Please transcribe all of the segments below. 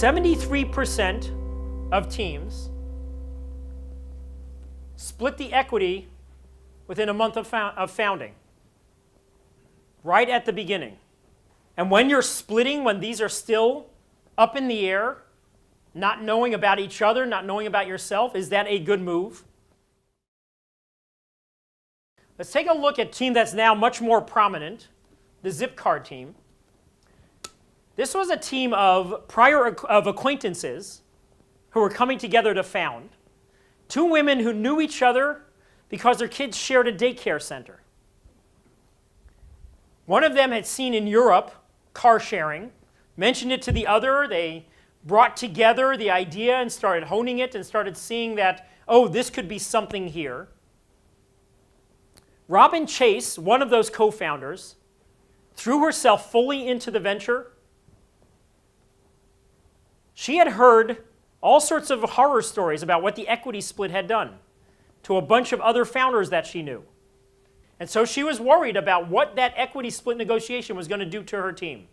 73% of teams split the equity within a month of founding, right at the beginning. And when you're splitting, when these are still up in the air, not knowing about each other, not knowing about yourself, is that a good move? Let's take a look at a team that's now much more prominent, the Zipcard team. This was a team of acquaintances who were coming together to found. Two women who knew each other because their kids shared a daycare center. One of them had seen in Europe car sharing, mentioned it to the other. They brought together the idea and started honing it and started seeing that, oh, this could be something here. Robin Chase, one of those co-founders, threw herself fully into the venture. She had heard all sorts of horror stories about what the equity split had done to a bunch of other founders that she knew. And so she was worried about what that equity split negotiation was going to do to her team.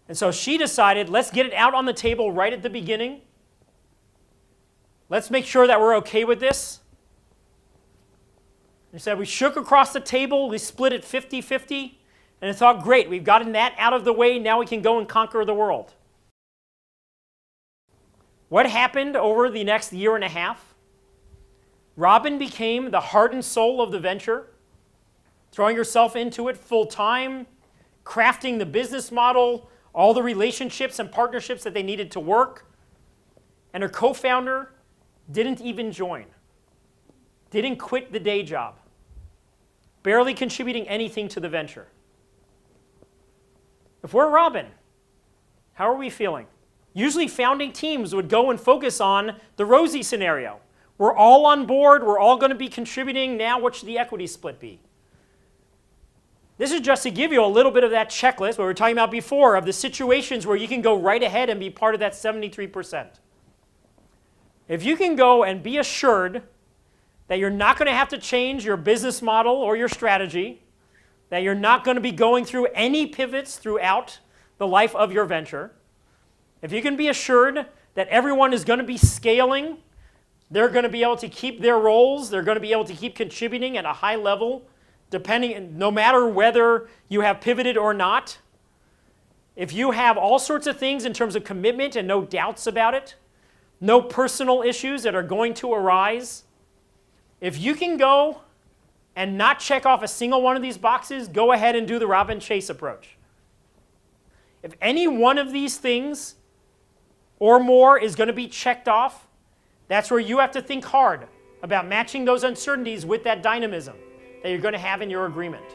And so she decided, let's get it out on the table right at the beginning. Let's make sure that we're okay with this. She said, we shook across the table, we split it 50-50, and I thought, great, we've gotten that out of the way, now we can go and conquer the world. What happened over the next year and a half? Robin became the heart and soul of the venture, throwing herself into it full time, crafting the business model, all the relationships and partnerships that they needed to work. And her co-founder didn't even join, didn't quit the day job, barely contributing anything to the venture. If we're Robin, how are we feeling? Usually founding teams would go and focus on the rosy scenario. We're all on board, we're all going to be contributing, now what should the equity split be? This is just to give you a little bit of that checklist, what we were talking about before, of the situations where you can go right ahead and be part of that 73%. If you can go and be assured that you're not going to have to change your business model or your strategy, that you're not going to be going through any pivots throughout the life of your venture, if you can be assured that everyone is going to be scaling, they're going to be able to keep their roles, they're going to be able to keep contributing at a high level, no matter whether you have pivoted or not. If you have all sorts of things in terms of commitment and no doubts about it, no personal issues that are going to arise, if you can go and not check off a single one of these boxes, go ahead and do the Robin Chase approach. If any one of these things or more is going to be checked off, that's where you have to think hard about matching those uncertainties with that dynamism that you're going to have in your agreement.